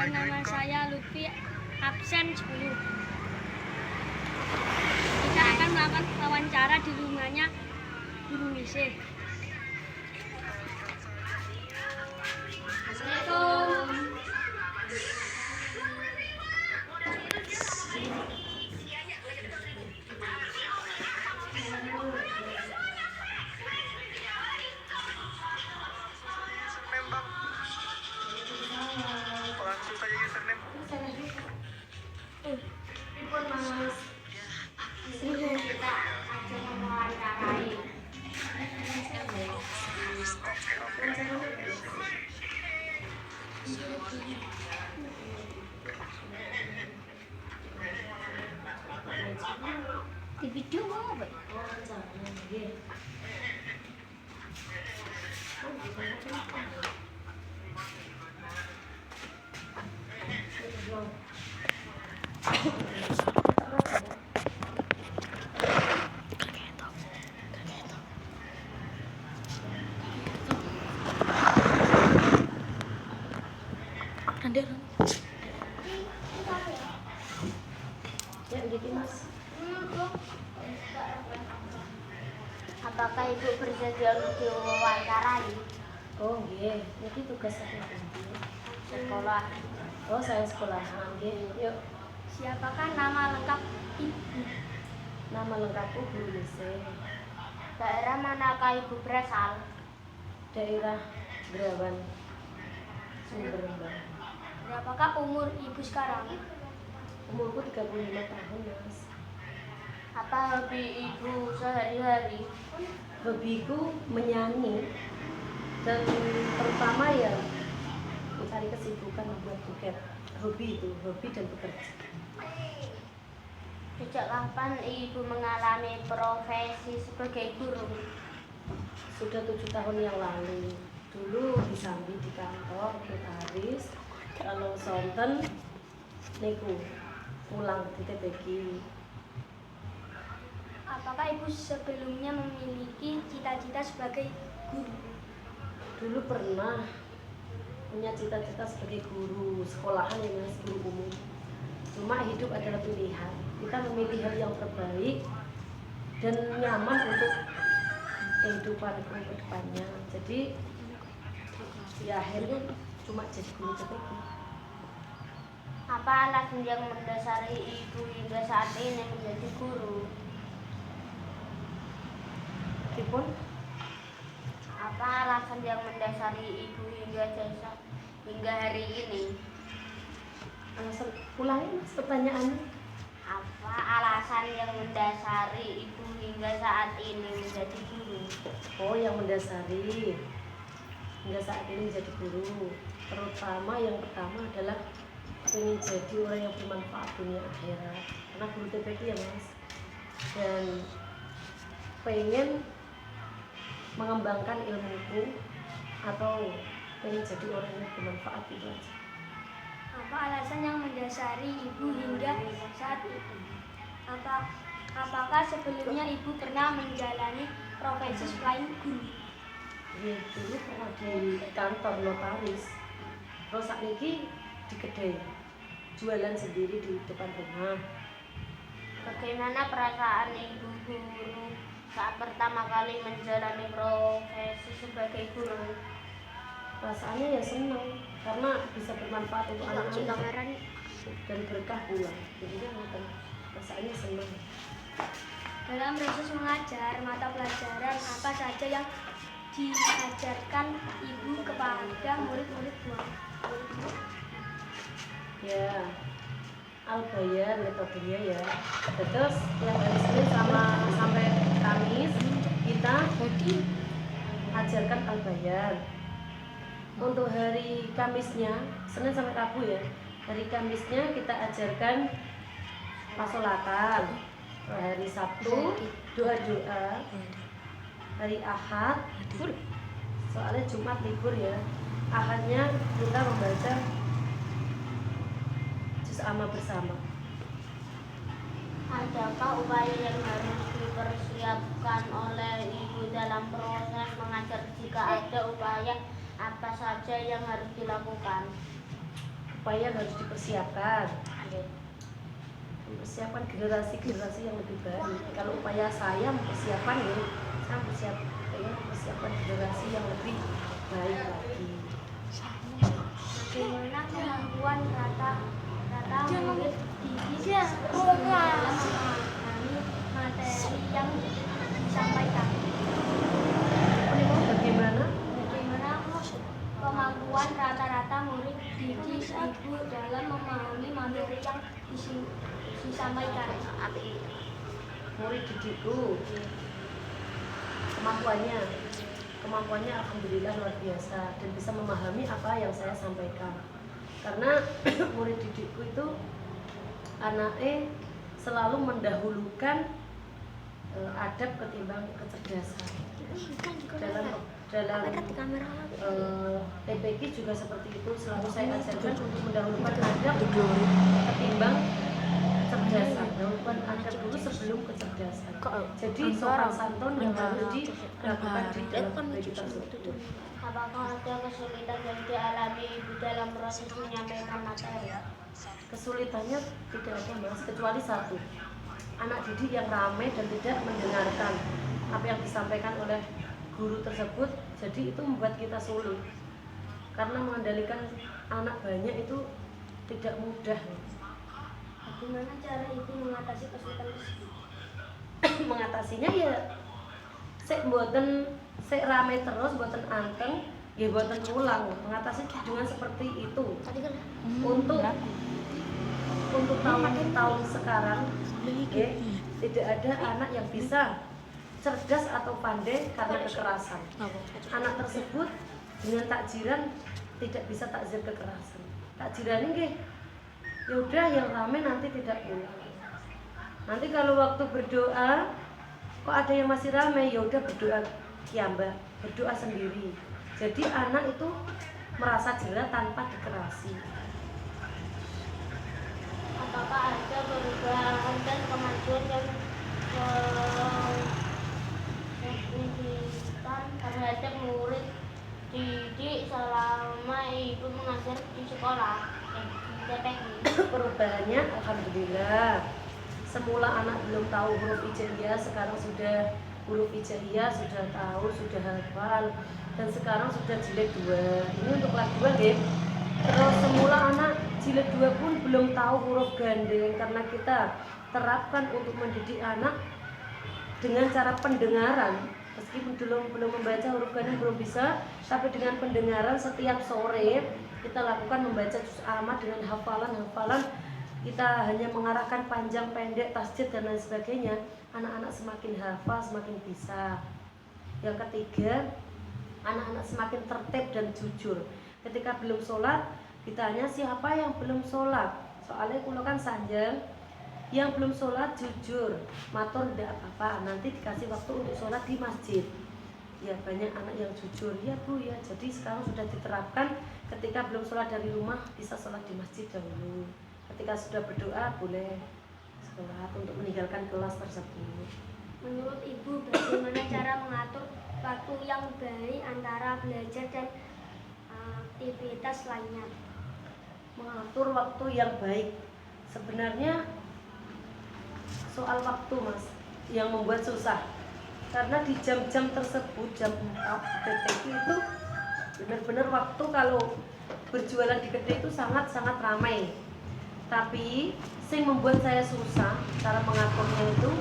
Nama saya Lutfi, absen 10. Kita akan melakukan wawancara di rumahnya Guru Mise. Assalamualaikum. Langsung saja username. Ikut Mas. Sini kita aja mewawancarai. Di video apa? Ya, gitu Mas. Apakah Ibu bersedia untuk diwawancarai? Oh, nggih. Niki tugas saya. Sekolah. Oh, saya sekolahan nggih. Yuk, Siapakah nama lengkap Ibu? nama lengkapku Guru Mise. Daerah manakah Ibu berasal? Daerah Grawan, Sumberembang. Berapakah umur Ibu sekarang? Umurku 35 tahun, Mas. Apa hobi Ibu sehari-hari? Hobiku menyanyi dan terutama ya mencari kesibukan buat buket. Hobi itu, hobi dan bekerja. Sejak kapan Ibu mengalami profesi sebagai guru? Sudah 7 tahun yang lalu. Dulu disambi di kantor, gitaris. Kalau sonten niku pulang di TPG. Apakah Ibu sebelumnya memiliki cita-cita sebagai guru? Dulu pernah punya cita-cita sebagai guru sekolahan ya Mas, guru umum. Cuma hidup adalah pilihan. Kita memilih hal yang terbaik dan nyaman untuk kehidupan ke depannya. Jadi ya akhirnya cuma jadi guru TPG. Apa alasan yang mendasari Ibu hingga saat ini menjadi guru? Pripun? Apa alasan yang mendasari Ibu hingga hari ini? Alasan ulangi Mas pertanyaannya. Apa alasan yang mendasari Ibu hingga saat ini menjadi guru? Oh, yang mendasari hingga saat ini menjadi guru, terutama yang pertama adalah ingin jadi orang yang bermanfaat dunia akhirat. Karena guru TPG ya Mas, dan pengen mengembangkan ilmuku atau pengen jadi orang yang bermanfaat itu aja. Apa alasan yang mendasari Ibu hingga saat itu? Apakah sebelumnya Ibu pernah menjalani profesi selain guru? Ya, dulu pernah di kantor notaris, terus saat ini di kedai jualan sendiri di depan rumah. Bagaimana perasaan Ibu guru saat pertama kali menjalani profesi sebagai guru? Perasaannya ya senang karena bisa bermanfaat untuk anak-anak dan berkah pula. Jadinya ngoten, perasaannya senang. Dalam proses mengajar, mata pelajaran apa saja yang diajarkan Ibu kepada murid-muridmu? Ya, Al-Bayan metodenya ya. Terus yang hari Senin sampai Kamis kita ajarkan Al-Bayan. Untuk hari Kamisnya, Senin sampai Rabu ya. Hari Kamisnya kita ajarkan pasolatan. Hari Sabtu doa-doa. Hari Ahad, soalnya Jumat libur ya. Ahadnya kita membaca juz amma bersama. Adakah upaya yang harus dipersiapkan oleh Ibu dalam proses mengajar? Jika ada upaya, apa saja yang harus dilakukan? upaya harus dipersiapkan. Mempersiapkan generasi yang lebih baik. Kalau upaya saya mempersiapkan ya, saya mempersiapkan generasi yang lebih baik lagi. Bagaimana kemampuan rata murid didik dalam memahami materi yang disampaikan? Bagaimana Kemampuan rata-rata murid didik ibu dalam memahami materi yang disampaikan? murid didikku kemampuannya alhamdulillah luar biasa dan bisa memahami apa yang saya sampaikan, karena murid didikku itu anaknya selalu mendahulukan adab ketimbang kecerdasan. Dalam TPQ juga seperti itu, selalu saya ajarkan untuk mendahulukan adab ketimbang kecerdasan. Dahulukan adab dulu sebelum kecerdasan. Jadi sopan santun yang harus dilakukan di dalam TPQ tersebut. Apakah ada kesulitan yang dialami ibu dalam proses menyampaikan materi? Kesulitannya tidak ada mas, kecuali satu, anak didik yang ramai dan tidak mendengarkan apa yang disampaikan oleh guru tersebut. Jadi itu membuat kita sulit, karena mengendalikan anak banyak itu tidak mudah. Bagaimana cara ibu mengatasi kesulitan tersebut? Mengatasinya ya sik rame terus, mboten anteng, ya mboten ulang. Mengatasi dengan seperti itu. Untuk tahun sekarang ya, tidak ada anak yang bisa cerdas atau pandai karena kekerasan. Anak tersebut dengan takjiran tidak bisa takzir kekerasan. Takjiran ini ya udah yang rame nanti tidak pulang. Nanti kalau waktu berdoa kok ada yang masih rame, ya udah berdoa kiamba, berdoa sendiri. Jadi anak itu merasa jerah tanpa dikerasi. Apakah ada perubahan dan kemajuan yang signifikan terhadap murid didik selama ibu mengajar di sekolah TPQ? Perubahannya alhamdulillah. Semula anak belum tahu huruf hijaiyah, sekarang sudah huruf hijaiyah, sudah tahu, sudah hafal, dan sekarang sudah jilid 2. Ini untuk kelas 2 ya. Terus semula anak jilid 2 pun belum tahu huruf gandeng, karena kita terapkan untuk mendidik anak dengan cara pendengaran. Meskipun belum membaca huruf gandeng, belum bisa, tapi dengan pendengaran setiap sore kita lakukan membaca juz amma dengan hafalan. Kita hanya mengarahkan panjang pendek, tasjid dan lain sebagainya. Anak-anak semakin hafal, semakin bisa. Yang ketiga, anak-anak semakin tertib dan jujur. Ketika belum sholat, ditanya siapa yang belum sholat. Soalnya kalau kan sanjang, yang belum sholat jujur, matur tidak apa-apa, nanti dikasih waktu untuk sholat di masjid. Ya banyak anak yang jujur, ya bu ya. Jadi sekarang sudah diterapkan, ketika belum sholat dari rumah bisa sholat di masjid dahulu. Ketika sudah berdoa boleh sholat untuk meninggalkan kelas tersebut. Menurut ibu, bagaimana cara mengatur waktu yang baik antara belajar dan aktivitas lainnya? Mengatur waktu yang baik, sebenarnya soal waktu mas yang membuat susah, karena di jam-jam tersebut, jam 4 TPQ itu benar-benar waktu kalau berjualan di kedai itu sangat-sangat ramai. Tapi yang membuat saya susah cara mengaturnya itu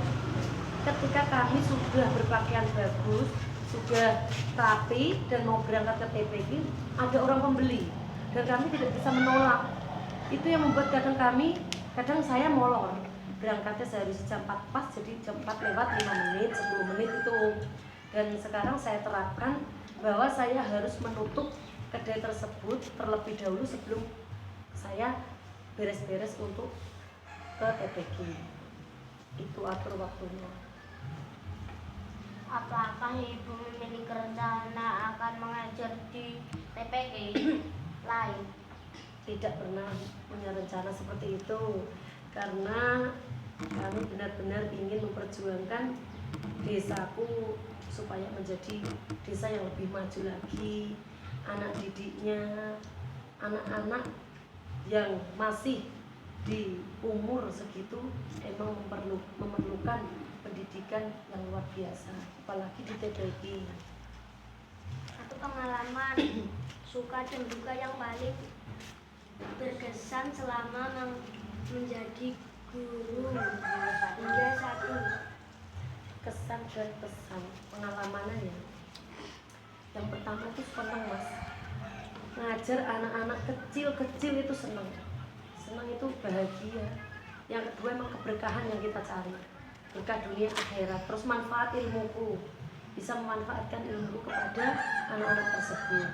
ketika kami sudah berpakaian bagus, sudah rapi dan mau berangkat ke TPQ, ada orang pembeli dan kami tidak bisa menolak. Itu yang membuat kadang saya molor. Berangkatnya seharusnya jam 4 pas, jadi jam 4 lewat 5 menit, 10 menit itu. Dan sekarang saya terapkan bahwa saya harus menutup kedai tersebut terlebih dahulu sebelum saya beres-beres untuk ke TPQ. Itu atur waktunya. Apakah ibu memiliki rencana akan mengajar di TPQ lain? Tidak pernah punya rencana seperti itu, karena kami benar-benar ingin memperjuangkan desaku supaya menjadi desa yang lebih maju lagi. Anak didiknya, anak-anak yang masih di umur segitu emang memerlukan pendidikan yang luar biasa, apalagi di TPK. Satu pengalaman suka dan duka yang paling berkesan selama menjadi guru hingga saat ini. Kesan dan pesan pengalamannya ya, yang pertama itu senang mas, ngajar anak-anak kecil itu senang itu bahagia. Yang kedua emang keberkahan yang kita cari, berkah dunia akhirat, terus manfaat ilmuku, bisa memanfaatkan ilmu kepada anak-anak tersebut.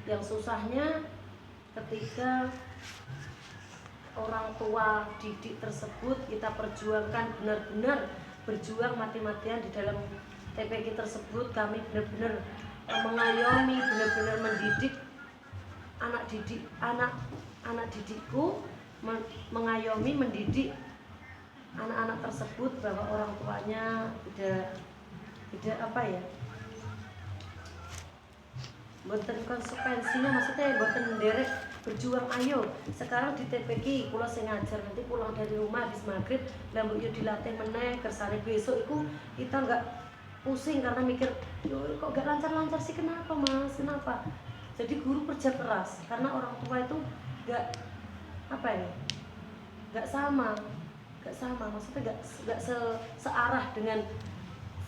Yang susahnya ketika orang tua didik tersebut kita perjuangkan, benar-benar berjuang mati-matian di dalam TPK tersebut. Kami benar-benar mengayomi, benar-benar mendidik anak didikku, mengayomi, mendidik anak-anak tersebut bahwa orang tuanya tidak apa ya, boten konsekuensinya, maksudnya boten menderek, berjuang. Ayo sekarang di TPK kula sing ngajar, nanti pulang dari rumah habis maghrib lambuk yo dilatih meneh kersane besok itu kita nggak pusing karena mikir yo kok gak lancar-lancar sih, kenapa mas, kenapa. Jadi guru kerja keras karena orang tua itu nggak apa ya, nggak sama, maksudnya nggak searah dengan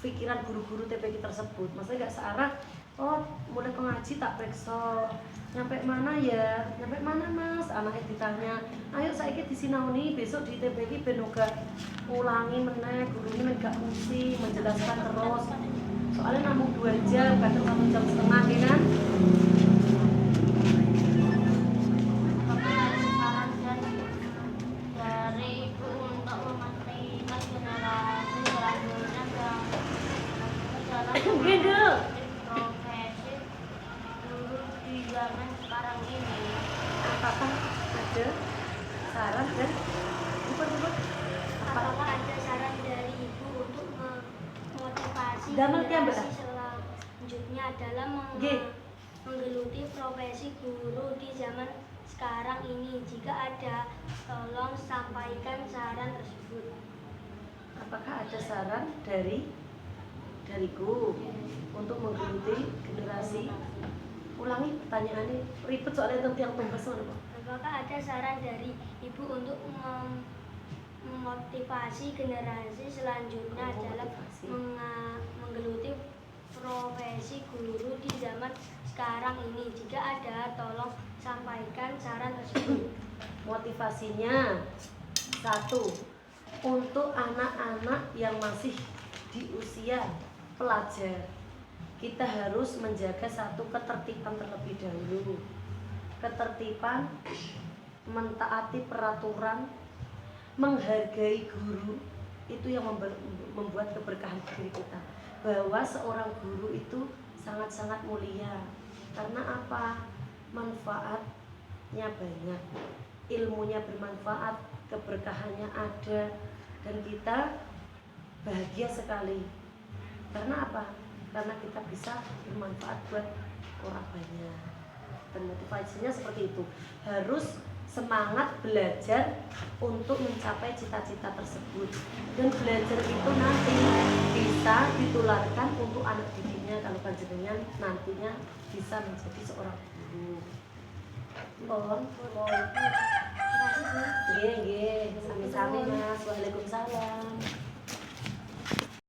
pikiran guru-guru TPK tersebut, maksudnya nggak searah. Oh mulai pengaji tak periksa nyampe mana ya, nyampe mana mas, anaknya ditanya ayo saiki disinauni besok di TPK ben uga ulangi meneh, gurunya gak pusing menjelaskan terus, soalnya namun 2 jam kadang 1 jam setengah ya kan. Tapi ada saran dari ibu untuk memastikan generasi selanjutnya dalam Gendel. profesi guru di zaman sekarang ini. Apakah ada saran dan Apakah ada saran dari ibu untuk memotivasi Damel tiang generasi berat. selanjutnya dalam Nggih. menggeluti profesi guru di zaman sekarang ini? Jika ada, tolong sampaikan saran tersebut. Apakah ada saran dariku untuk menggeluti generasi? Ulangi pertanyaannya, ribet soalnya tentang tiang tumbas. Apakah ada saran dari ibu untuk memotivasi generasi selanjutnya dalam menggeluti profesi guru di zaman sekarang ini? Jika ada, tolong sampaikan saran tersebut. Motivasinya, 1, untuk anak-anak yang masih di usia pelajar, kita harus menjaga satu ketertiban terlebih dahulu. Ketertiban, mentaati peraturan, menghargai guru, itu yang membuat keberkahan diri kita. Bahwa seorang guru itu sangat-sangat mulia. Karena apa? Manfaatnya banyak, ilmunya bermanfaat, keberkahannya ada, dan kita bahagia sekali. Karena apa? Karena kita bisa bermanfaat buat orang banyak. Dan motivasinya seperti itu, harus semangat belajar untuk mencapai cita-cita tersebut. Dan belajar itu nanti bisa ditularkan untuk anak didiknya kalau panjenengan nantinya bisa menjadi seorang guru. Mohon. Terima kasih, Bu.